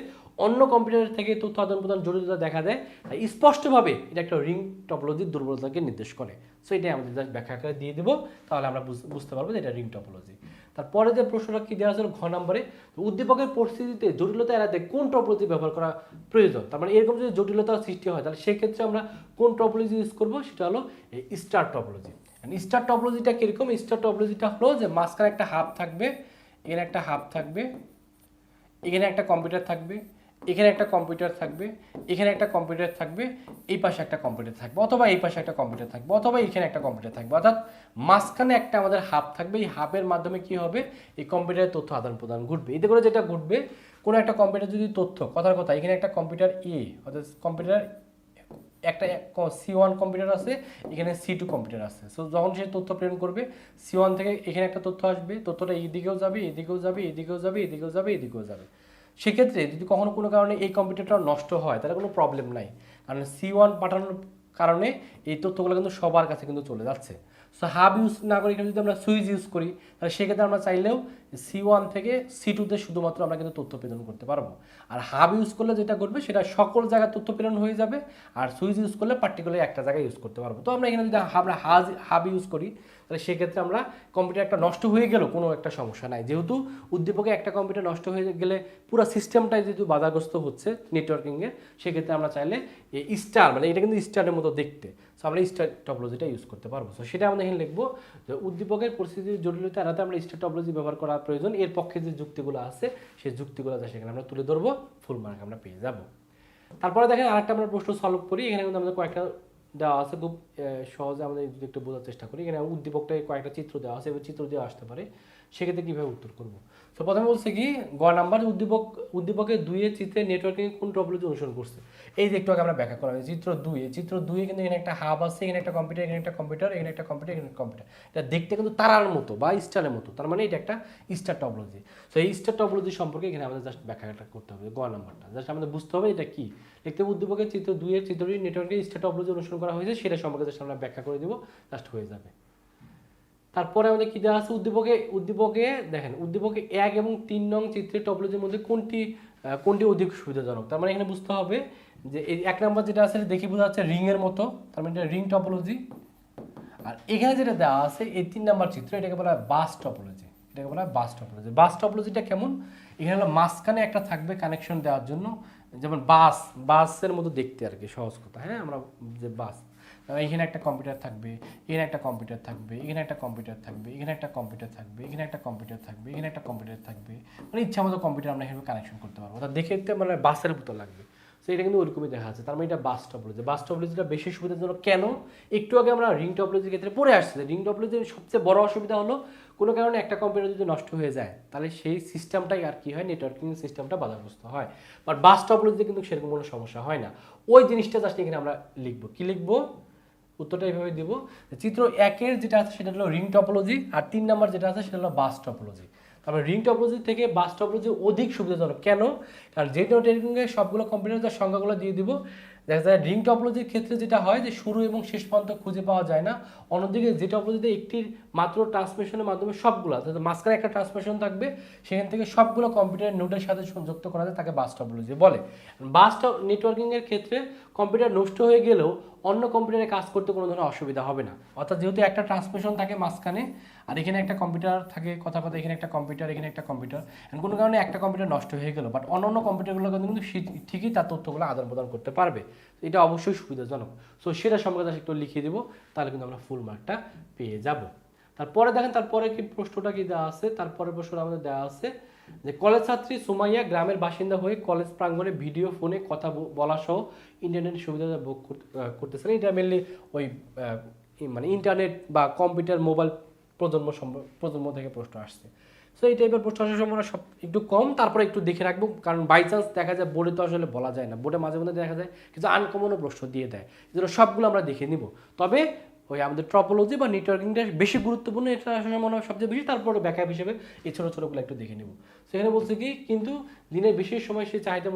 অন্য কম্পিউটার থেকে তথ্য আদান প্রদান জটিলতা দেখা দেয়, তাই স্পষ্টভাবে এটা একটা রিং টপোলজির দুর্বলতাকে নির্দেশ করে। সো এটাই আমাদের জাস্ট ব্যাখ্যা করে দিয়ে দেবো, তাহলে আমরা বুঝতে পারবো যে এটা রিং টপোলজি। তারপরে যে প্রশ্নটা কি দেওয়া হয়েছিল ঘ নম্বরে, উদ্দীপকের পরিস্থিতিতে জটিলতা এড়াতে কোন টপোলজি ব্যবহার করা প্রয়োজন। তার মানে এরকম যদি জটিলতা সৃষ্টি হয় তাহলে সেক্ষেত্রে আমরা কোন টপোলজি ইউজ করবো, সেটা হলো এই স্টার টপোলজি। স্টার টপোলজিটা কিরকম, স্টার টপোলজিটা হলো যে মাঝখানে একটা হাব থাকবে, এখানে একটা হাব থাকবে, এখানে একটা কম্পিউটার থাকবে, এখানে একটা কম্পিউটার থাকবে, এখানে একটা কম্পিউটার থাকবে, এই পাশে একটা কম্পিউটার থাকবে, অথবা এই পাশে একটা কম্পিউটার থাকবে, অথবা এখানে একটা কম্পিউটার থাকবে, অর্থাৎ মাঝখানে একটা আমাদের হাব থাকবে। এই হাবের মাধ্যমে কি হবে, এই কম্পিউটারের তথ্য আদান প্রদান ঘটবে। এতে করে যেটা ঘটবে, কোনো একটা কম্পিউটার যদি তথ্য, কথার কথা এখানে একটা কম্পিউটার এ, অর্থাৎ কম্পিউটার একটা C1 কম্পিউটার আছে, এখানে C2 কম্পিউটার আছে। সো যখন সে তথ্য প্রেরণ করবে C1 থেকে এখানে একটা তথ্য আসবে, তথ্যটা এইদিকেও যাবে, এদিকেও যাবে, এদিকেও যাবে, এদিকেও যাবে, এদিকেও যাবে। সেক্ষেত্রে যদি কখনো কোনো কারণে এই কম্পিউটারটা নষ্ট হয় তাহলে কোনো প্রবলেম নাই, কারণ C1 পাঠানোর কারণে এই তথ্যগুলো কিন্তু সবার কাছে কিন্তু চলে যাচ্ছে। সো হাব ইউজ না করে যদি আমরা সুইচ ইউজ করি তাহলে সেক্ষেত্রে আমরা চাইলেও C1 থেকে C2তে শুধুমাত্র আমরা কিন্তু তথ্য প্রেরণ করতে পারবো। আর হাব ইউজ করলে যেটা ঘটবে সেটা সকল জায়গায় তথ্য প্রেরণ হয়ে যাবে, আর সুইচ ইউজ করলে পার্টিকুলার একটা জায়গায় ইউজ করতে পারবো। তো আমরা এখানে যদি আমরা হাব ইউজ করি তাহলে সেক্ষেত্রে আমরা কম্পিউটার একটা নষ্ট হয়ে গেলেও কোনো একটা সমস্যা নাই, যেহেতু উদ্দীপকে একটা কম্পিউটার নষ্ট হয়ে গেলে পুরো সিস্টেমটাই যেহেতু বাধাগ্রস্ত হচ্ছে নেটওয়ার্কিংয়ের, সেক্ষেত্রে আমরা চাইলে এই স্টার, মানে এটা কিন্তু স্টারের মতো দেখতে, সো আমরা স্টার টপোলজিটা ইউজ করতে পারবো। সো সেটা আমরা এখানে লিখবো যে উদ্দীপকের পরিস্থিতির জটিলতা এড়াতে আমরা স্টার টপোলজি ব্যবহার করা প্রয়োজন। এর পক্ষে যে যুক্তিগুলো আছে সেই যুক্তিগুলো সেখানে আমরা তুলে ধরবো, ফুল মার্ক আমরা পেয়ে যাব। তারপরে দেখেন আরেকটা আমরা প্রশ্ন সলভ করি, এখানে কিন্তু আমাদের কয়েকটা দেওয়া আছে, খুব সহজে আমাদের যদি একটু বোঝার চেষ্টা করি। এখানে উদ্দীপকটায় কয়েকটা চিত্র দেওয়া আছে, এবার চিত্র দিয়ে আসতে পারে, সেক্ষেত্রে কীভাবে উত্তর করবো। তো প্রথমে বলছে কি গ নাম্বার, উদ্দীপকের 2 চিত্রে নেটওয়ার্কিং কোন টপোলজি অনুসরণ করছে। এই যে একটু আগে আমরা ব্যাখ্যা করলাম চিত্র 2 কিন্তু এখানে একটা হাব আছে, এখানে একটা কম্পিউটার, এখানে একটা কম্পিউটার, এখানে একটা কম্পিউটার, এখানে একটা কম্পিউটার। এটা দেখতে কিন্তু তারার মতো বা স্টারের মতো, তার মানে এটা একটা স্টার টপোলজি। তো এই স্টার টপোলজি সম্পর্কে এখানে আমাদের জাস্ট ব্যাখ্যাটা করতে হবে। গ নাম্বারটা জাস্ট আমাদের বুঝতে হবে এটা কি লিখতে হবে। উদ্দীপকের চিত্র 2 চিত্রটি নেটওয়ার্কের স্টার টপোলজি অনুসরণ করা হয়েছে সেটা সম্পর্কে জাস্ট আমরা ব্যাখ্যা করে দিব, জাস্ট হয়ে যাবে। তারপরে আমাদের কি দেওয়া আছে উদ্দীপকে দেখেন উদ্দীপকে 1 এবং 3 নং চিত্রের টপোলজির মধ্যে কোনটি অধিক সুবিধাজনক। তার মানে এখানে বুঝতে হবে যে এই 1 নাম্বার যেটা আছে দেখি বোঝা যাচ্ছে রিং এর মতো, তার মানে এটা রিং টপোলজি। আর এখানে যেটা দেওয়া আছে এই 3 নাম্বার চিত্র, এটাকে বলা হয় বাস টপোলজি। এটাকে বলা হয় বাস টপোলজি। বাস টপোলজিটা কেমন, এখানে হলো মাঝখানে একটা থাকবে কানেকশন দেওয়ার জন্য, যেমন বাসের মতো দেখতে আর কি, সহজ কথা। হ্যাঁ, আমরা যে বাস, এখানে একটা কম্পিউটার থাকবে, এখানে একটা কম্পিউটার থাকবে, এখানে একটা কম্পিউটার থাকবে, এখানে একটা কম্পিউটার থাকবে, এখানে একটা কম্পিউটার থাকবে, এখানে একটা কম্পিউটার থাকবে, মানে ইচ্ছা মতো কম্পিউটার আমরা এখানে কানেকশন করতে পারবো। তা দেখে মানে বাসের মতো লাগবে। তো এটা কিন্তু ওইরকমই দেখা যাচ্ছে। তার মানে এটা বাস টপোলজি। বাস টপোলজিটা বেশি সুবিধাজনক কেন, একটু আগে আমরা রিং টপোলজির ক্ষেত্রে পড়ে আসছে। রিং টপোলজির সবচেয়ে বড় অসুবিধা হলো কোনো কারণে একটা কম্পিউটার যদি নষ্ট হয়ে যায় তাহলে সেই সিস্টেমটাই আর কি হয়, নেটওয়ার্কিং সিস্টেমটা বাধাগ্রস্ত হয়। বাট বাস টপোলজিতে কিন্তু সেরকম কোনো সমস্যা হয় না। ওই জিনিসটা জাস্ট এখানে আমরা লিখবো, কি লিখবো, উত্তরটা এইভাবে দিব। চিত্র 1-এর যেটা আছে সেটা হলো রিং টপোলজি, আর 3 নাম্বার যেটা আছে সেটা হলো বাস টপোলজি। তারপরে রিং টপোলজি থেকে বাস টপোলজি অধিক সুবিধাজনক কেন, কারণ যে নেটওয়ার্কিংয়ে সবগুলো কম্পিউটার সংখ্যাগুলো দিয়ে দিব। দেখা যায় রিং টপোলজির ক্ষেত্রে যেটা হয় যে শুরু এবং শেষ পর্যন্ত খুঁজে পাওয়া যায় না। অন্যদিকে যে টপোলজিতে একটির মাত্র ট্রান্সমিশনের মাধ্যমে সবগুলো, অর্থাৎ মাঝখানে একটা ট্রান্সমিশন থাকবে, সেখান থেকে সবগুলো কম্পিউটারের নোডের সাথে সংযুক্ত করা যায়, তাকে বাস টপোলজি বলে। বাস নেটওয়ার্কিংয়ের ক্ষেত্রে কম্পিউটার নষ্ট হয়ে গেলেও অন্য কম্পিউটারে কাজ করতে কোনো ধরনের অসুবিধা হবে না। অর্থাৎ যেহেতু একটা ট্রান্সমিশন থাকে মাঝখানে, আর এখানে একটা কম্পিউটার থাকে, কথা এখানে একটা কম্পিউটার, এখানে একটা কম্পিউটার, কোনো কারণে একটা কম্পিউটার নষ্ট হয়ে গেল, বাট অন্য কম্পিউটারগুলো কিন্তু ঠিকই তার তথ্যগুলো আদান প্রদান করতে পারবে। এটা অবশ্যই সুবিধাজনক। সো সেটা সম্পর্কে একটু লিখিয়ে দেবো, তাহলে কিন্তু আমরা ফুল মার্কটা পেয়ে যাব। তারপরে দেখেন তারপরে কি প্রশ্নটা কি দেওয়া আছে, তারপরে প্রশ্নটা আমাদের দেওয়া আছে যে কলেজ ছাত্রী সুমাইয়া গ্রামের বাসিন্দা হয়ে কলেজ প্রাঙ্গণে ভিডিও ফোনে কথা বলা সহ ইন্টারনেট সুবিধা ভোগ করতেছেন। এটা মেনলি ওই মানে ইন্টারনেট বা কম্পিউটার মোবাইল প্রজন্ম থেকে প্রশ্ন আসছে। সো এই টাইপের প্রশ্ন আসার সম্ভাবনা সব একটু কম। তারপরে একটু দেখে রাখবো, কারণ বাই চান্স দেখা যায় বোর্ডে তো আসলে বলা যায় না, বোর্ডে মাঝে মধ্যে দেখা যায় কিছু আনকমনও প্রশ্ন দিয়ে দেয়, যেগুলো সবগুলো আমরা দেখে নিব। তবে ওই আমাদের টপোলজি বা নেটওয়ার্কিংটা বেশি গুরুত্বপূর্ণ, এটা আসলে মনে হয় সবচেয়ে বেশি। তারপরে ব্যাকআপ হিসেবে এই ছোটো ছোটোগুলো একটু দেখে নেব। সেখানে বলছে কি, কিন্তু দিনের বেশি সময় সে চাহিদা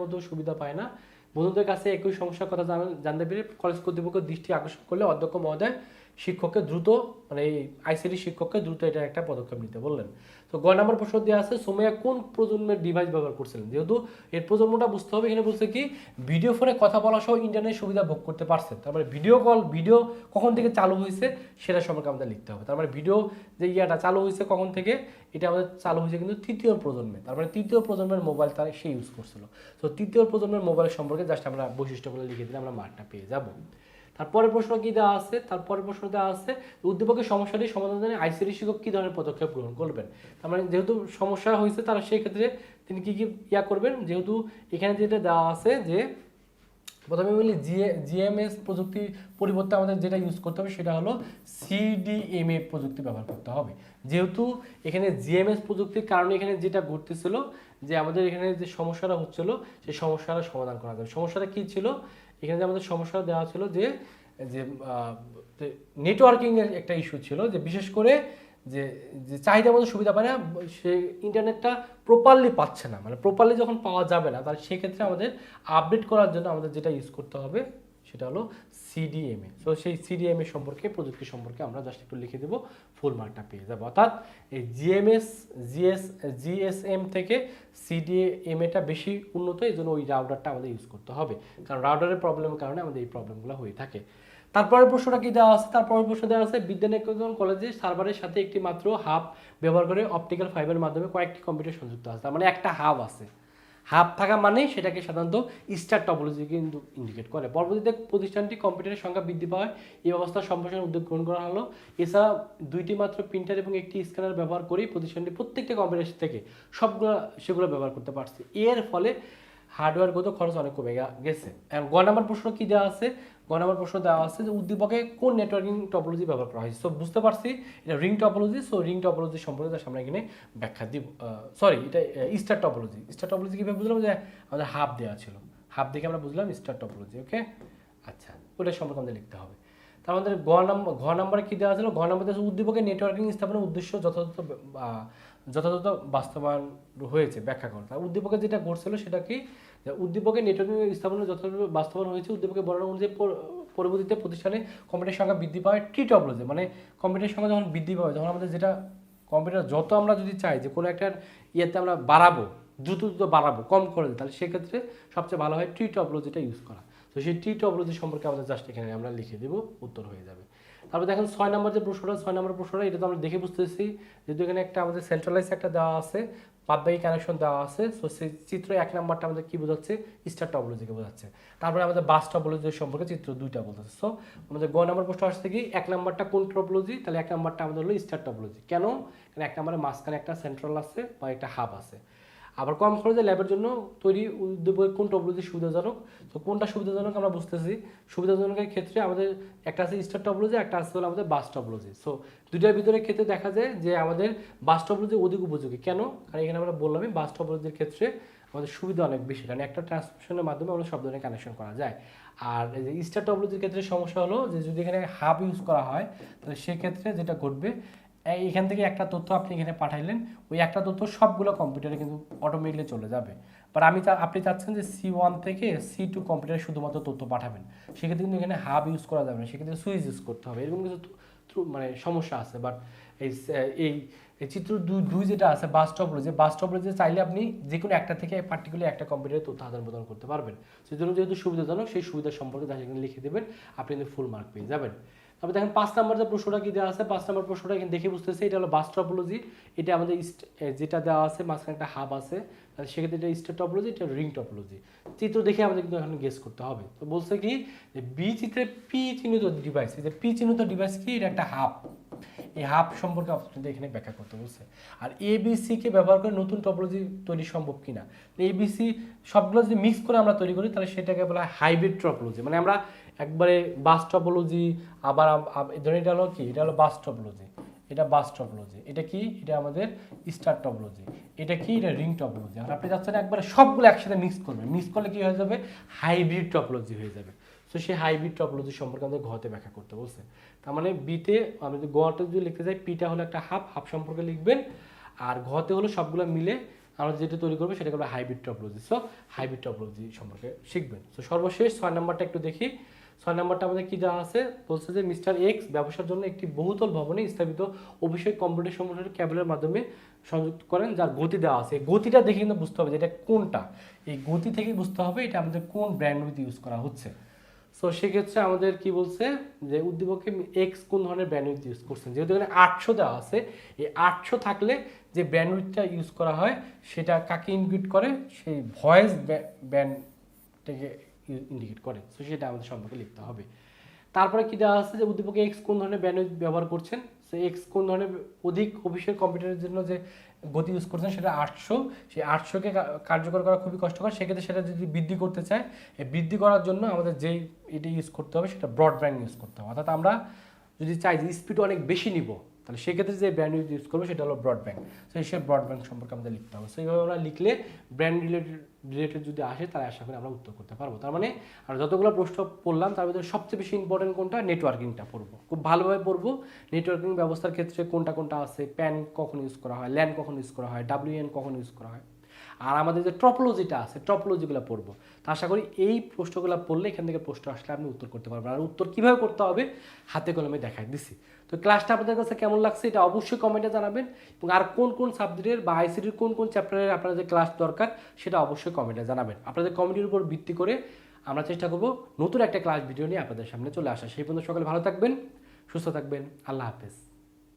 মতো সুবিধা পায় না। বন্ধুদের কাছে একই সমস্যার কথা জানতে পেরে কলেজ কর্তৃপক্ষ দৃষ্টি আকর্ষণ করলে অধ্যক্ষ মহোদয় শিক্ষককে দ্রুত, মানে এই আইসিটি শিক্ষককে দ্রুত এটা একটা পদক্ষেপ নিতে বললেন। তো গ নম্বর প্রশ্ন দেওয়া আছে সোমাইয়া কোন প্রজন্মের ডিভাইস ব্যবহার করছিলেন। যেহেতু এর প্রজন্মটা বুঝতে হবে, এখানে বলছে কি ভিডিও ফোনে কথা বলা সহ ইন্টারনেট সুবিধা ভোগ করতে পারছেন। তারপরে ভিডিও কখন থেকে চালু হয়েছে সেটা সম্পর্কে আমাদের লিখতে হবে। তারপরে ভিডিও যে ইয়াটা চালু হয়েছে কখন থেকে, এটা আমাদের চালু হয়েছে কিন্তু তৃতীয় প্রজন্মে। তারপরে তৃতীয় প্রজন্মের মোবাইল তারা সে ইউজ করছিল। তো তৃতীয় প্রজন্মের মোবাইল সম্পর্কে জাস্ট আমরা বৈশিষ্ট্যগুলো লিখে দিলে আমরা মার্কটা পেয়ে যাব। তারপরের প্রশ্ন কি দেওয়া আছে, তারপরের প্রশ্ন দেওয়া আছে উদ্দীপকের সমস্যাটি সমাধানে আইসিটি শিক্ষক কি ধরনের পদক্ষেপ গ্রহণ করবেন। তার মানে যেহেতু সমস্যা হয়েছে তারা সেই ক্ষেত্রে তিনি কি ইয়া করবেন, যেহেতু এখানে যেটা দেওয়া আছে যে প্রথমে বলি জিএমএস প্রযুক্তির পরিবর্তে আমাদের যেটা ইউজ করতে হবে সেটা হলো সিডিএমএ প্রযুক্তি ব্যবহার করতে হবে। যেহেতু এখানে জিএমএস প্রযুক্তির কারণে এখানে যেটা ঘটতেছিল যে আমাদের এখানে যে সমস্যাটা হচ্ছিল সেই সমস্যাটা সমাধান করা যাবে। সমস্যাটা কি ছিল, এখানে যে আমাদের সমস্যা দেওয়া ছিল যে নেটওয়ার্কিংয়ের একটা ইস্যু ছিল, যে বিশেষ করে যে চাহিদা মতো সুবিধা পায় না, সে ইন্টারনেটটা প্রপারলি পাচ্ছে না। মানে প্রপারলি যখন পাওয়া যাবে না তাহলে সেক্ষেত্রে আমাদের আপডেট করার জন্য আমাদের যেটা ইউজ করতে হবে সেটা হলো সিডিএমএ। সো সেই সিডিএমএ সম্পর্কে, প্রযুক্তি সম্পর্কে আমরা জাস্ট একটু লিখে দেবো, ফুল মার্কটা পেয়ে যাবো। অর্থাৎ এই জিএসএম থেকে সিডিএমএটা বেশি উন্নত, এই জন্য ওই রাউটারটা আমাদের ইউজ করতে হবে, কারণ রাউটারের প্রবলেমের কারণে আমাদের এই প্রবলেমগুলো হয়ে থাকে। তারপরের প্রশ্নটা কি দেওয়া আছে, তারপরের প্রশ্ন দেওয়া আছে বিদ্যানিকেতন কলেজে সার্ভারের সাথে একটি মাত্র হাব ব্যবহার করে অপটিক্যাল ফাইবারের মাধ্যমে কয়েকটি কম্পিউটার সংযুক্ত আছে। তার মানে একটা হাব আছে, হাব থাকা মানে সেটাকে সাধারণত স্টার টপোলজি কিন্তু ইন্ডিকেট করে। পরবর্তীতে প্রতিষ্ঠানটি কম্পিউটারের সংখ্যা বৃদ্ধি পাওয়ায় এই অবস্থার সম্প্রসারণের উদ্যোগ গ্রহণ করা হলো। এছাড়া 2টি মাত্র প্রিন্টার এবং একটি স্ক্যানার ব্যবহার করেই প্রতিষ্ঠানটি প্রত্যেকটা কম্পিউটার থেকে সেগুলো ব্যবহার করতে পারছে। এর ফলে হার্ডওয়্যারগত খরচ অনেক কমে গেছে। গ নম্বর প্রশ্ন কি দেওয়া আছে, গ নম্বর প্রশ্ন দেওয়া আছে যে উদ্দীপকে কোন নেটওয়ার্কিং টপোলজি ব্যবহার করা হয়েছে। সো বুঝতে পারছি এটা ring topology. So ring topology সম্পর্কে আমরা এখানে ব্যাখ্যা দিব। সরি, এটা স্টার টপোলজি। স্টার টপোলজি কীভাবে বুঝলাম, যে আমাদের হাব দেওয়া ছিল, হাব দেখে আমরা বুঝলাম স্টার টপোলজি। ওকে, আচ্ছা, ওটা সম্পর্কে আমাদের লিখতে হবে। তার মধ্যে ঘ নম্বরে কি দেওয়া ছিল, ঘ নম্বরে উদ্দীপকে নেটওয়ার্কিং স্থাপনের উদ্দেশ্য যথাযথ বাস্তবায়ন হয়েছে ব্যাখ্যা করো। তার উদ্দীপকে যেটা ঘটছিল সেটা কি, উদ্দীপকে নেটওয়ার্কিং স্থাপনের যথাযথ বাস্তবায়ন হয়েছে, উদ্দীপকে বর্ণনা অনুযায়ী পরবর্তীতে প্রতিষ্ঠানে কম্পিউটার সংখ্যা বৃদ্ধি পায় টি টপোলজি, মানে কম্পিউটার সংখ্যা যখন বৃদ্ধি পাবে তখন আমাদের যেটা কম্পিউটার যত আমরা যদি চাই যে কোনো একটা ইয়েতে আমরা বাড়াবো, দ্রুত বাড়াবো, কম করে দিই, তাহলে সেক্ষেত্রে সবচেয়ে ভালো হয় টি টপোলজিটা ইউজ করা। তো সেই টি টপোলজি সম্পর্কে আমাদের জাস্ট এখানে আমরা লিখে দেবো, উত্তর হয়ে যাবে। তারপর দেখেন 6 নম্বর যে প্রশ্নটা, 6 নম্বর প্রশ্নটা এটা তো আমরা দেখে বুঝতেছি যেহেতু এখানে একটা আমাদের সেন্ট্রালাইজ একটা দেওয়া আছে, বাদবাকি কানেকশন দেওয়া আছে, সো সেই চিত্র 1 নম্বরটা আমাদের কি বোঝাচ্ছে, স্টার টপোলজিকে বোঝাচ্ছে। তারপরে আমাদের বাস টপোলজি সম্পর্কে চিত্র 2টা বলতেছে। সো আমাদের গ নম্বর প্রশ্ন আসছে কি 1 নম্বরটা কোন টপোলজি, তাহলে 1 নম্বরটা আমাদের হলো স্টার টপোলজি। কেন? কারণ 1 নম্বরে মাঝখানে একটা সেন্ট্রাল আছে বা একটা হাব আছে। আবার কম খরচে ল্যাবের জন্য তৈরি উদ্যোগের কোন টপোলজি সুবিধাজনক, তো কোনটা সুবিধাজনক আমরা বুঝতেছি। সুবিধাজনকের ক্ষেত্রে আমাদের একটা আছে স্টার টপোলজি, একটা আছে হলো আমাদের বাস টপোলজি। সো দুইটার ভিতরে ক্ষেত্রে দেখা যায় যে আমাদের বাস টপোলজি অধিক উপযোগী। কেন? কারণ এখানে আমরা বললামই বাস টপোলজির ক্ষেত্রে আমাদের সুবিধা অনেক বেশি, কারণ একটা ট্রান্সমিশনের মাধ্যমে আমরা সব ধরনের কানেকশন করা যায়। আর এই যে স্টার টপোলজির ক্ষেত্রে সমস্যা হলো যে যদি এখানে হাব ইউজ করা হয় তাহলে সেক্ষেত্রে যেটা ঘটবে, এখান থেকে একটা তথ্য আপনি এখানে পাঠাইলেন, ওই একটা তথ্য সবগুলো কম্পিউটারে কিন্তু অটোমেটিকলি চলে যাবে। বাট আপনি চাচ্ছেন যে C1 থেকে C2 কম্পিউটারে শুধুমাত্র তথ্য পাঠাবেন, সেক্ষেত্রে কিন্তু এখানে হাব ইউজ করা যাবে না, সেক্ষেত্রে সুইচ ইউজ করতে হবে, এরকম কিছু মানে সমস্যা আছে। বাট এই এই চিত্র দুই যেটা আছে বাস টপোলজি চাইলে আপনি যে কোনো একটা থেকে পার্টিকুলার একটা কম্পিউটারে তথ্য আদান প্রদান করতে পারবেন। সেজন্য যেহেতু সুবিধাজনক, সেই সুবিধা সম্পর্কে তাহলে এখানে লিখে দেবেন, আপনি কিন্তু ফুল মার্ক পেয়ে যাবেন। তবে দেখেন 5 নম্বর যে প্রশ্নটা কি দেওয়া আছে, 5 নম্বর প্রশ্নটা এখানে দেখে বুঝতেছে এটা হলো বাস টপোলজি। এটা আমাদের যেটা দেওয়া আছে মাঝখানে একটা হাব আছে, সেক্ষেত্রে এটা স্টার টপোলজি, এটা রিং টপোলজি। চিত্র দেখে আমাদের কিন্তু এখন গেস করতে হবে। তো বলছে কি যে বি চিত্রে পি চিহ্নিত ডিভাইস, এই যে পি চিহ্নিত ডিভাইস কি, এটা একটা হাব, এই হাব সম্পর্কে আপনাদের এখানে ব্যাখ্যা করতে বলছে। আর এবিসি কে ব্যবহার করে নতুন টপোলজি তৈরি সম্ভব কিনা, এবিসি সবগুলো যদি মিক্স করে আমরা তৈরি করি তাহলে সেটাকে বলা হয় হাইব্রিড টপোলজি। মানে আমরা একবারে বাস টপোলজি, আবার ধরুন এটা হলো কি, এটা হলো বাস টপোলজি, এটা বাস টপোলজি, এটা কি, এটা আমাদের স্টার টপোলজি, এটা কি, এটা রিং টপোলজি। আর আপনি যাচ্ছেন একবারে সবগুলো একসাথে মিক্স করবেন, মিক্স করলে কি হয়ে যাবে, হাইব্রিড টপোলজি হয়ে যাবে। তো সেই হাইব্রিড টপোলজি সম্পর্কে আমাদের ঘতে ব্যাখ্যা করতে বলছে। তার মানে বিতে আমি যদি গতে যদি লিখতে চাই, পিটা হলো একটা হাব সম্পর্কে লিখবেন, আর ঘতে হলো সবগুলো মিলে আমরা যেটা তৈরি করবো সেটাকে বলে hybrid topology. So hybrid topology সম্পর্কে শিখবেন। তো সর্বশেষ 6 নম্বরটা একটু দেখি। 6 নম্বরটা আমাদের কি দেওয়া আছে, বলছে যে মিস্টার এক্স ব্যবসার জন্য একটি বহুতল ভবনে স্থাপিত অভিষেক কম্পিউটার সমূহের কেবলের মাধ্যমে সংযুক্ত করেন, যার গতি দেওয়া আছে। গতিটা দেখে কিন্তু বুঝতে হবে যে এটা কোনটা, এই গতি থেকে বুঝতে হবে এটা আমাদের কোন ব্র্যান্ডউইথ ইউজ করা হচ্ছে। সো সেক্ষেত্রে আমাদের কি বলছে যে উদ্দীপকে এক্স কোন ধরনের ব্যান্ডউইথ ইউজ করছেন, যেহেতু এখানে 800 দেওয়া আছে, এই 800 থাকলে যে ব্যান্ডউইথটা ইউজ করা হয় সেটা কাকে ইন্ডিকেট করে, সেই ভয়েস ব্যান্ডটাকে ইন্ডিকেট করে। সো সেটা আমাদের সম্পর্কে লিখতে হবে। তারপরে কি দেওয়া আছে যে উদ্দীপকে এক্স কোন ধরনের ব্যান্ডউইথ ব্যবহার করছেন, সো এক্স কোন ধরনের অধিক অফিসের কম্পিউটারের জন্য যে গতি ইউজ করছেন সেটা 800, সেই 800কে কার্যকর করা খুবই কষ্টকর, সেক্ষেত্রে সেটা যদি বৃদ্ধি করতে চায়, এই বৃদ্ধি করার জন্য আমাদের যেই এটা ইউজ করতে হবে সেটা ব্রডব্যান্ড ইউজ করতে হবে। অর্থাৎ আমরা যদি চাই যে স্পিড অনেক বেশি নিব, তাহলে সেক্ষেত্রে যে ব্র্যান্ড ইউজ করবো সেটা হলো ব্রডব্যান্ড। তো সেই ব্রডব্যান্ড সম্পর্কে আমাদের লিখতে হবে। সেইভাবে আমরা লিখলে ব্র্যান্ড রিলেটেড যদি আসে তাহলে আশা করি আমরা উত্তর করতে পারবো। তার মানে আমরা যতগুলো প্রশ্ন পড়লাম তার ভিতরে সবচেয়ে বেশি ইম্পর্টেন্ট কোনটা, নেটওয়ার্কিংটা পড়বো, খুব ভালোভাবে পড়বো। নেটওয়ার্কিং ব্যবস্থার ক্ষেত্রে কোনটা কোনটা আছে, প্যান কখন ইউজ করা হয়, ল্যান কখন ইউজ করা হয়, WAN কখন ইউজ করা হয়, আর আমাদের যে টপোলজিটা আছে টপোলজিগুলো পড়বো। তো আশা করি এই প্রশ্নগুলো পড়লে এখান থেকে প্রশ্ন আসলে আপনি উত্তর করতে পারবেন। আর উত্তর কীভাবে করতে হবে হাতে কলমে দেখাই দিচ্ছি। তো ক্লাসটা আপনাদের কাছে কেমন লাগছে এটা অবশ্যই কমেন্টে জানাবেন, এবং আর কোন কোন সাবজেক্টের বা আইসিটির কোন কোন চ্যাপ্টারের আপনাদের ক্লাস দরকার সেটা অবশ্যই কমেন্টে জানাবেন। আপনাদের কমেন্টের উপর ভিত্তি করে আমরা চেষ্টা করব নতুন একটা ক্লাস ভিডিও নিয়ে আপনাদের সামনে চলে আসা। সেই পর্যন্ত সকলে ভালো থাকবেন, সুস্থ থাকবেন, আল্লাহ হাফেজ।